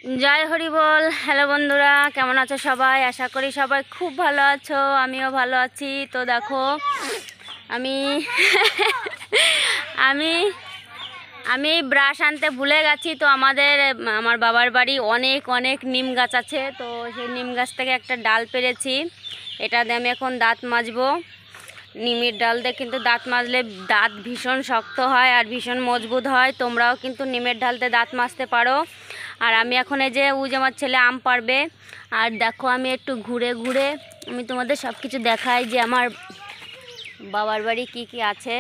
জয় হরি বল। Hello বন্ধুরা, কেমন আছো সবাই? আশা করি সবাই খুব ভালো আছো, আমিও ভালো আছি। তো দেখো আমি আমি আমি ব্রাশ আনতে ভুলে গেছি। তো আমার বাবার বাড়ি অনেক অনেক নিম গাছ আছে। তো সেই নিম গাছ থেকে একটা ডাল পেরেছি, এটা দিয়ে আমি এখন দাঁত মাজবো। নিমের ডাল দিয়ে কিন্তু দাঁত মাজলে দাঁত ভীষণ শক্ত হয় আর ভীষণ মজবুত হয়। তোমরাও কিন্তু নিমের ডালতে দাঁত মাজতে পারো। আর আমি এখন এই যে আমার ছেলে আম পারবে। আর দেখো আমি একটু ঘুরে ঘুরে আমি তোমাদের সব কিছু দেখাই যে আমার বাবার বাড়ি কী কী আছে।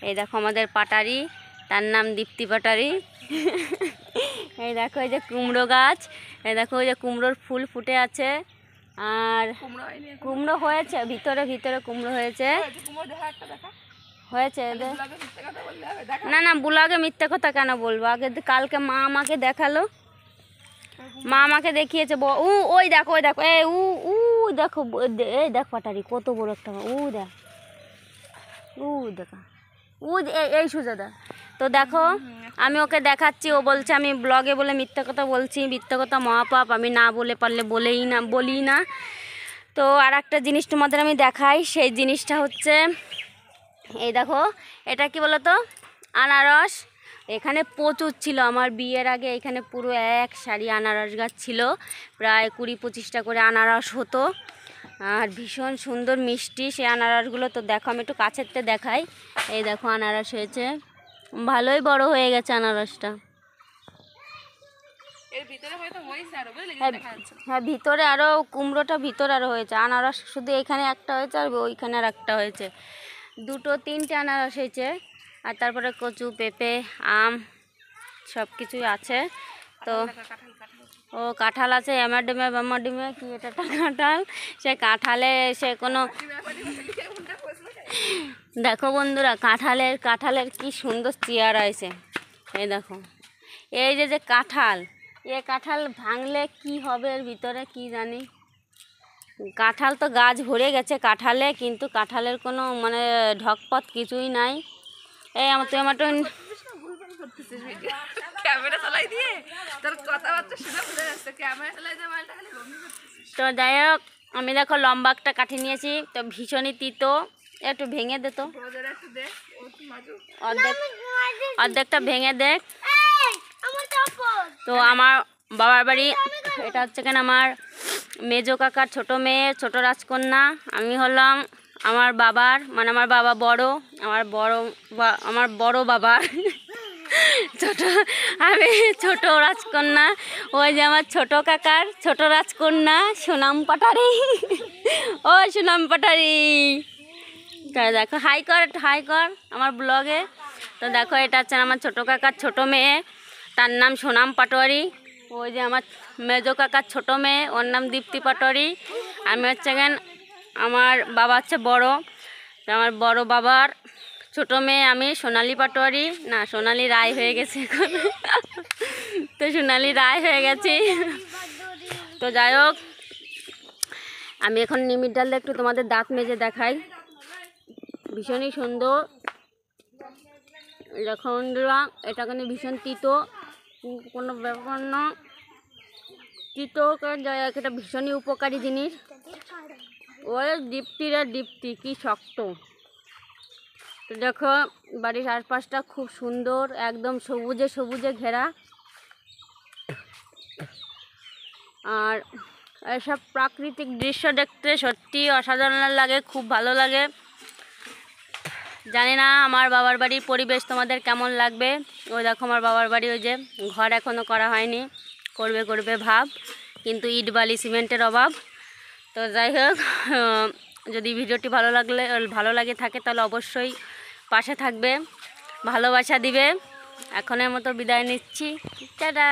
এই দেখো আমাদের পাটারি, তার নাম দীপ্তি পাটারি। এই দেখো এই যে কুমড়ো গাছ, এই দেখো ওই যে কুমড়োর ফুল ফুটে আছে। আর কুমড়ো হয়েছে, ভিতরে ভিতরে কুমড়ো হয়েছে হয়েছে না না, বুলাগে মিথ্যে কথা কেন বলবো? আগে কালকে মা আমাকে দেখালো, মা আমাকে দেখিয়েছে। ওই দেখো ওই দেখো, এই দেখো, এই দেখ পাটারি কত বড় একটা, দেখা এই সুজাদা। তো দেখো আমি ওকে দেখাচ্ছি, ও বলছে আমি ব্লগে বলে মিথ্যা কথা বলছি। মিথ্যা কথা মহাপাপ, আমি না বলে পারলে বলি না। তো আর একটা জিনিস তোমাদের আমি দেখাই, সেই জিনিসটা হচ্ছে এই দেখো, এটা কি বলো তো? আনারস। এখানে প্রচুর ছিল আমার বিয়ের আগে, এখানে পুরো এক সারি আনারস গাছ ছিল, প্রায় 20-25টা করে আনারস হতো। আর ভীষণ সুন্দর মিষ্টি সেই আনারসগুলো। তো দেখো আমি একটু কাছেরতে দেখাই, এই দেখো আনারস হয়েছে, ভালোই বড় হয়ে গেছে আনারসটা। হ্যাঁ ভিতরে আরও, কুমড়োটা ভিতরে আরও হয়েছে। আনারস শুধু এখানে একটা হয়েছে আর ওইখানে আর একটা হয়েছে, 2-3টে আনারস হয়েছে। আর তারপরে কচু, পেঁপে, আম সব কিছুই আছে। তো ও কাঁঠাল আছে, এমাডিমে কি এটা কাঁঠাল, সে কাঁঠালে সে কোনো দেখো বন্ধুরা, কাঁঠালের কি সুন্দর চেয়ার আছে। এই দেখো এই যে কাঁঠাল, কাঁঠাল ভাঙলে কি হবে এর ভিতরে কি জানি। কাঁঠাল তো গাছ ভরে গেছে কাঁঠালে, কিন্তু কাঁঠালের কোনো মানে ঢকপথ কিছুই নাই। এই আমার তো তো যাই হোক, আমি দেখো লম্বা একটা কাঠি নিয়েছি, তো ভীষণই তিতো। একটু ভেঙে দে তো, অর্ধেকটা ভেঙে দেখ। তো আমার বাবার বাড়ি এটা হচ্ছে কেন আমার মেজো কাকার ছোট মেয়ে, ছোট রাজকন্যা। আমি হলাম আমার বাবার মানে আমার বাবা বড়, আমার বড় বাবার ছোট, আমি ছোট রাজকন্যা। ওই যে আমার ছোট কাকার ছোট রাজকন্যা সোনাম পাটারি। ও সোনাম পাটারি, দেখো হাই কর আমার ব্লগে। তো দেখো এটা হচ্ছে আমার ছোট কাকার ছোট মেয়ে, তার নাম সোনাম পাটোয়ারি। ওই যে আমার মেজো কাকার ছোট মেয়ে, ওর নাম দীপ্তি পাটোয়ারি। আমি হচ্ছে আমার বাবা হচ্ছে বড়, আমার বড় বাবার ছোট মেয়ে আমি, সোনালি পাটোয়ারি, না সোনালি রায় হয়ে গেছে এখন। তো সোনালি রায় হয়ে গেছি। তো যাই হোক, আমি এখন নিমির ডাল একটু তোমাদের দাঁত মেজে দেখাই, ভীষণই সুন্দর। দেখো বন্ধুরা, এটা কিন্তু ভীষণ তিতো, কোনো ব্যাপার না, তিতো এটা ভীষণই উপকারী জিনিস। ওই দীপ্তি কি শক্ত। তো দেখো বাড়ির আশপাশটা খুব সুন্দর, একদম সবুজে সবুজে ঘেরা। আর এসব প্রাকৃতিক দৃশ্য দেখতে সত্যি অসাধারণ লাগে, খুব ভালো লাগে। জানি না আমার বাবার বাড়ির পরিবেশ তোমাদের কেমন লাগবে। ওই দেখো আমার বাবার বাড়ি, ওই যে ঘর এখনও করা হয়নি, করবে ভাব, কিন্তু ইট বালি সিমেন্টের অভাব। তো যাই হোক, যদি ভিডিওটি ভালো লাগে থাকে তাহলে অবশ্যই পাশে থাকবে, ভালোবাসা দিবে। এখনের মতো বিদায় নিচ্ছি, টাটা।